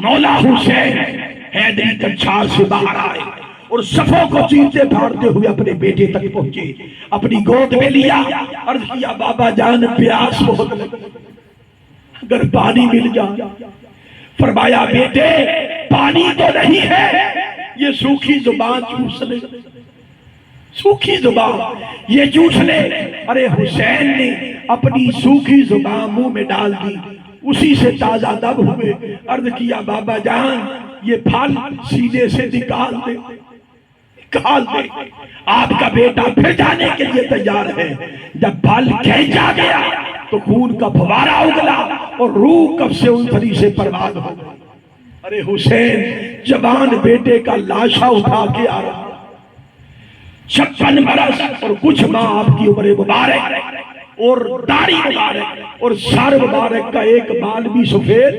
مولا حسین حیدری کچھار سے باہر آئے اور صفوں کو چیرتے پھاڑتے ہوئے اپنے بیٹے تک پہنچے، اپنی گود میں لیا، عرض کیا بابا جان پیاس بہت لگی، اگر پانی مل جائے۔ فرمایا بیٹے پانی تو نہیں ہے، یہ سوکھی زبان چوس لے، سوکھی زبان یہ چوس لے۔ ارے حسین نے اپنی سوکھی زبان منہ میں ڈال دی، اسی سے تازہ دم ہوئے۔ عرض کیا بابا جان یہ پھل سینے سے نکال دے، نکال دے۔ آپ کا بیٹا پھر جانے کے لیے تیار ہے، جب پھل کھینچا گیا تو خون کا فوارہ اگلا اور روح کب سے انتری سے پرواز ہو گئی۔ ارے حسین جوان بیٹے کا لاشا اٹھا کے آ رہا، 56 برس اور کچھ ماہ آپ کی عمر مبارک اور داڑھی مبارک اور سر مبارک کا ایک بال بھی سفید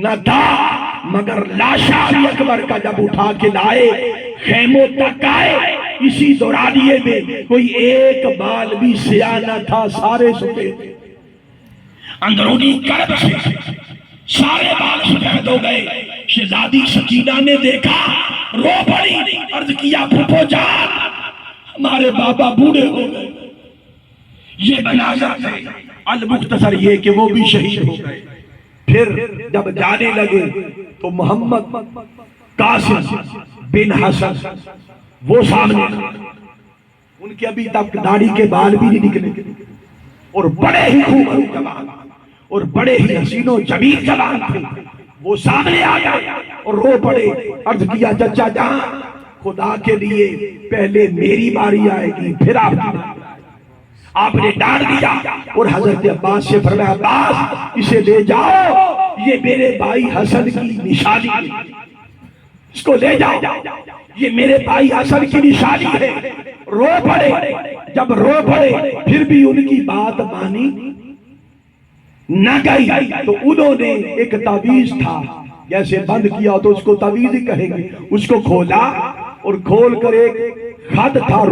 نہ تھا، مگر لاشا علی اکبر کا جب اٹھا کے لائے خیموں تک آئے، اسی دورانیے میں کوئی ایک بال بھی سیاہ نہ تھا، سارے سفید۔ اندرونی کرب سے سارے بال سفید ہو گئے۔ شہزادی سکینہ نے دیکھا، رو پڑی، عرض کیا پھوپھو جان ہمارے بابا بوڑھے ہو گئے۔ یہ مناظر تھے، المختصر یہ کہ وہ بھی شہید ہو گئے۔ پھر جب جانے لگے تو محمد قاسم بن حسن وہ سامنے، ان کے ابھی تک داڑھی کے بال بھی نہیں نکلے اور بڑے ہی خوبصورت جوان اور بڑے ہی حسین و جمیل جوان تھے، وہ سامنے آیا اور رو پڑے۔ عرض کیا چچا جان خدا کے لیے پہلے میری باری آئے گی پھر آپ کی باری۔ آپ نے ڈانٹ دیا اور حضرت عباس سے فرمایا عباس اسے لے جاؤ، یہ میرے بھائی حسن کی نشانی ہے، اس کو لے جاؤ، یہ میرے بھائی حسن کی نشانی ہے۔ رو پڑے، جب رو پڑے پھر بھی ان کی بات مانی نہ گئی تو انہوں نے ایک تعویذ تھا، جیسے بند کیا تو اس کو تعویذ ہی کہیں گے، اس کو کھولا اور کھول کر ایک خط تھا،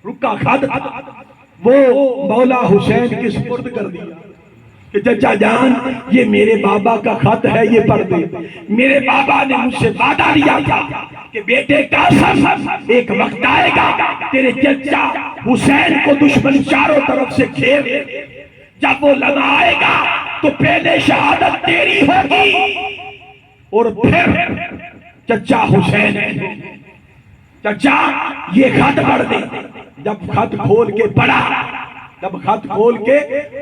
رکا خط تھا، وہ مولا حسین کے سپرد کر دیا کہ چچا جان یہ میرے بابا کا خط ہے، یہ پڑھ دے۔ میرے بابا نے مجھ سے وعدہ لیا تھا کہ بیٹے قاسم ایک وقت آئے گا تیرے چچا حسین کو دشمن چاروں طرف سے گھیر لے، جب وہ لمحہ آئے گا تو پہلے شہادت تیری ہوگی اور پھر چچا حسین۔ چچا یہ خط پڑھ دے۔ جب خط کھول کے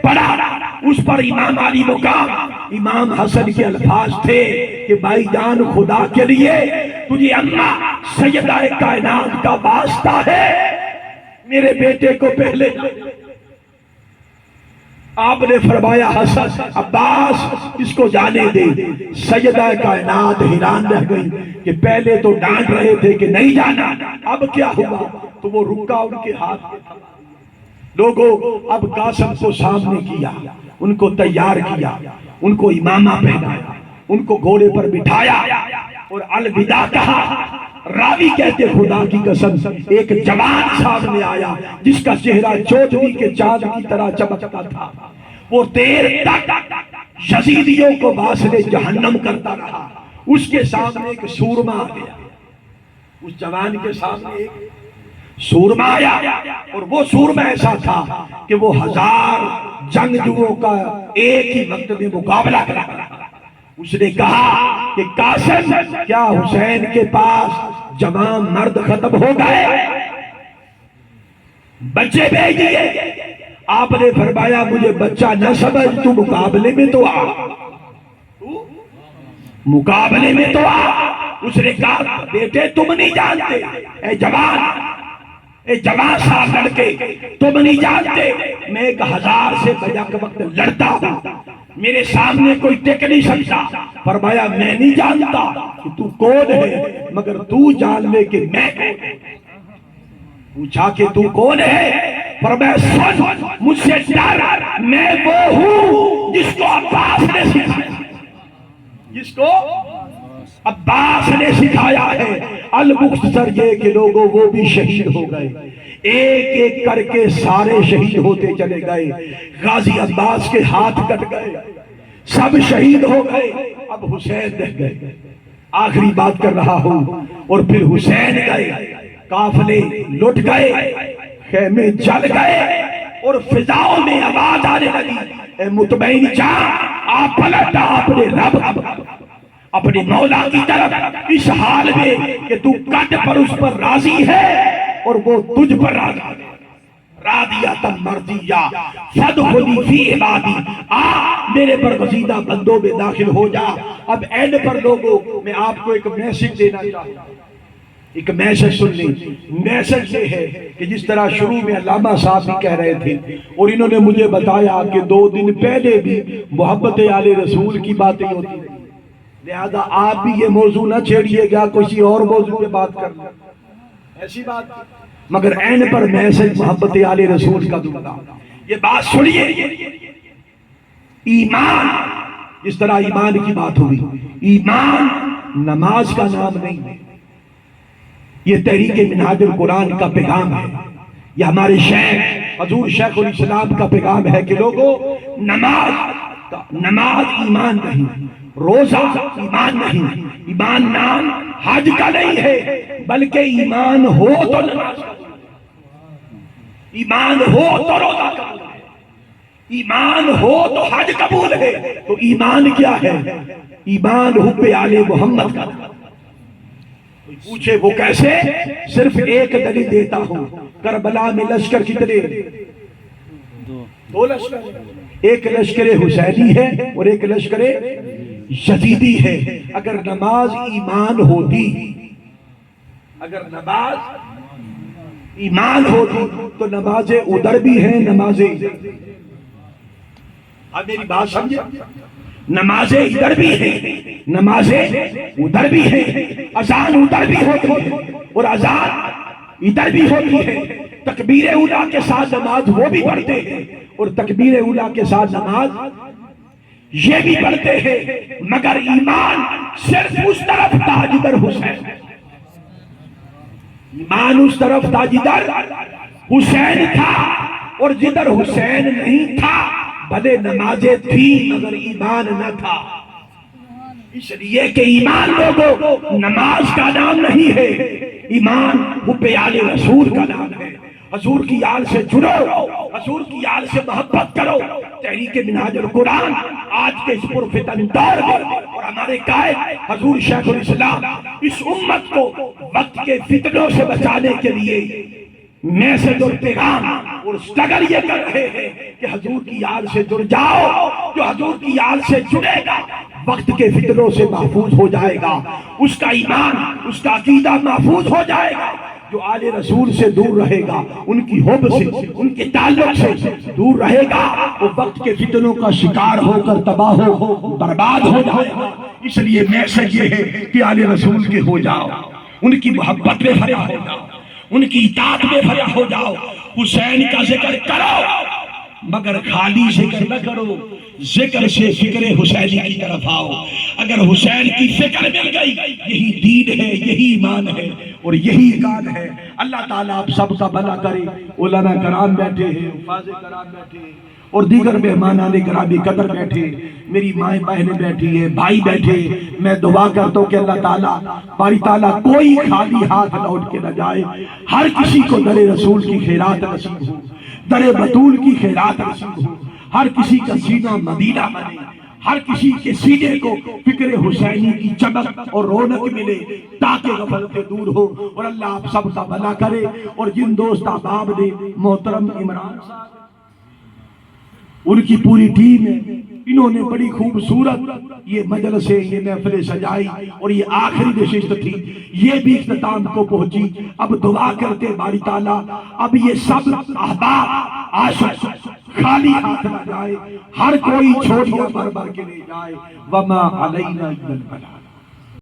پڑھا اس پر امام علی مقام امام حسن کے الفاظ تھے کہ بھائی جان خدا کے لیے تجھے اماں سیدہ کائنات کا واسطہ ہے، میرے بیٹے کو پہلے۔ آپ نے فرمایا حسن عباس اس کو جانے دے۔ سیدہ کائنات حیران رہ گئی کہ پہلے تو ڈانٹ رہے تھے کہ نہیں جانا، اب کیا ہوا؟ تو وہ رکا ان کے ہاتھ میں تھا۔ لوگوں اب قاسم کو سامنے کیا، ان کو تیار کیا، ان کو امامہ پہنایا، ان کو گھوڑے پر بٹھایا اور الوداع کہا۔ راوی کہتے خدا کی قسم ایک جوان سامنے آیا جس کا چہرہ چودھویں کے چاند کی طرح چمکتا تھا، وہ دیر تک یزیدیوں کو واسطے جہنم کرتا رہا۔ اس کے سامنے ایک سورما آ گیا، اس جوان کے سامنے ایک سورما آیا اور وہ سورما ایسا تھا کہ وہ 1000 جنگجوؤں کا ایک ہی وقت میں مقابلہ کرا۔ اس نے کہا کہ قاسم کیا حسین کے پاس جوان مرد ختم ہو گئے؟ بچے بھیج دیے۔ آپ نے فرمایا مجھے بچہ نہ سمجھ، تو مقابلے میں تو آ، مقابلے میں تو آ۔ اس نے کہا بیٹے تم نہیں جانتے، اے جوان صاحب لڑکے تم نہیں جانتے، میں 1000 سے بیک وقت لڑتا ہوں، میرے سامنے کوئی ٹک نہیں سکتا۔ فرمایا میں نہیں جانتا کہ تو کون ہے، مگر تو جان لے کہ میں کون ہوں۔ پوچھا کہ تو کون ہے؟ فرمایا سن مجھ سے ڈر، میں وہ ہوں جس کو عباس نے سکھایا، جس کو عباس نے سکھایا ہے۔ المختصر یہ کہ لوگوں وہ بھی شہید ہو گئے، ایک ایک کر کے سارے شہید ہوتے چلے گئے۔ غازی عباس کے ہاتھ کٹ گئے، سب شہید ہو گئے، اب حسین رہ گئے۔ آخری بات کر رہا ہوں، اور پھر حسین گئے، قافلے لٹ گئے، خیمے جل گئے، اور فضاؤں میں آواز آنے لگی، اے مطمئن جان آپ پلٹا اپنے رب اپنے مولا کی طرف، اس حال میں کہ تو قد پر اس پر راضی ہے اور وہ تجھ پر راضی ہے۔ راضیہ مرضیہ فادخلی فی عبادی، میرے برگزیدہ بندوں میں داخل ہو جا۔ اب اینڈ پر لوگوں میں آپ کو ایک میسج دینا چاہتا ہوں، ایک میسج سن لیں۔ میسج یہ ہے کہ جس طرح شروع میں علامہ صاحب بھی کہہ رہے تھے، اور انہوں نے مجھے بتایا کہ 2 دن پہلے بھی محبت آل رسول کی باتیں ہوتی ہیں، لہذا آپ بھی یہ موضوع نہ چھیڑیے گا، کسی اور موضوع پہ بات کرنا، ایسی بات مگر این پر میسج محبت آل رسول کا دوں گا۔ یہ بات سنیے، ایمان، جس طرح ایمان کی بات ہوئی، ایمان نماز کا نام نہیں ہے، یہ تحریک منہاج القرآن کا پیغام ہے، یہ ہمارے شیخ حضور شیخ الاسلام کا پیغام ہے کہ لوگوں نماز ایمان نہیں، روزہ ایمان نہیں، ایمان نام حج کا نہیں ہے، بلکہ ایمان ہو تو نماز کا، ایمان ہو تو روزہ قبول ہے، ایمان ہو تو حج قبول ہے۔ تو ایمان کیا ہے؟ ایمان حب آل محمد کا۔ پوچھے وہ کیسے؟ صرف ایک دلیل دیتا ہوں، کربلا میں لشکر کتنے؟ 2 لشکر، ایک لشکر حسینی ہے اور ایک لشکر یزیدی ہے۔ اگر نماز ایمان ہوتی، اگر نماز ایمان ہوتی تو نمازیں ادھر بھی ہیں، نمازیں اب میری بات سمجھے، نمازیں ادھر بھی ہیں، نمازیں ادھر بھی ہیں، اذان ادھر بھی ہوتی ہے اور اذان ادھر بھی ہوتی ہے، تکبیر اولیٰ کے ساتھ نماز وہ بھی پڑھتے ہیں اور تکبیر اولیٰ کے ساتھ نماز یہ بھی پڑھتے ہیں، مگر ایمان صرف اس طرف تھا جدھر حسین، ایمان اس طرف تھا جدھر حسین تھا، اور جدھر حسین نہیں تھا بھلے نمازیں تھی مگر ایمان نہ تھا۔ اس لیے کہ ایمان لوگوں نماز کا نام نہیں ہے، ایمان حب آل رسول کا نام ہے۔ حضور کی آل سے جڑو، حضور کی آل سے محبت کرو۔ تحریک منہاج القرآن آج کے اس پرفتن دور میں، اور ہمارے قائد حضور شیخ الاسلام اس امت کو وقت کے فتنوں سے بچانے کے لیے میسج اور پیغام اور سٹرگل یہ کر رہے ہیں کہ حضور کی آل سے جڑ جاؤ۔ جو حضور کی آل سے جڑے گا وقت کے فتنوں سے محفوظ ہو جائے گا، اس کا ایمان، اس کا عقیدہ محفوظ ہو جائے گا۔ جو آل رسول سے دور رہے گا، ان کی حب سے، ان کے تعلق سے دور رہے گا، وہ وقت کے فتنوں کا شکار ہو کر تباہ ہو برباد ہو جائے گا۔ اس لیے میسج یہ ہے کہ آل رسول کے ہو جاؤ، ان کی محبت میں بھرا ہو جاؤ، ان کی اطاعت میں بھرا ہو جاؤ، حسین کا ذکر کرو مگر خالی ذکر نہ کرو، ذکر سے فکر حسینی کی طرف آؤ۔ اگر حسین کی فکر مل گئی، یہی دین ہے، یہی ایمان ہے اور یہی ایمان ہے۔ اللہ تعالیٰ آپ سب کا بھلا کرے۔ علماء کرام بیٹھے ہیں، حفاظ کرام بیٹھے ہیں اور دیگر مہمانان گرامی قدر بیٹھے، میری مائیں بہنیں بیٹھی ہیں، بھائی بیٹھے، میں دعا کرتا ہوں کہ اللہ تعالیٰ باری تعالیٰ کوئی خالی ہاتھ لوٹ کے نہ جائے، ہر کسی کو در رسول کی خیرات نصیب ہو، در بطول کی خیرات نصیب ہو، ہر کسی کا سینہ مدینہ بنے، ہر کسی کے سینے کو فکر حسینی کی چمک اور رونق ملے تاکہ غفلت دور ہو، اور اللہ آپ سب کا بھلا کرے۔ اور جن دوست احباب نے محترم عمران صاحب، ان کی پوری ٹیم ہے، انہوں نے بڑی خوبصورت یہ مجلسیں، یہ محفلیں سجائی اور یہ آخری نشست تھی، یہ بھی اختتام کو پہنچی۔ اب دعا کرتے باری تعالیٰ اب یہ سب احباب عاشق خالی ہاتھ نہ جائے، ہر کوئی چھوڑیاں بھر بھر کے لے جائے۔ وما علینا الا البلاغ۔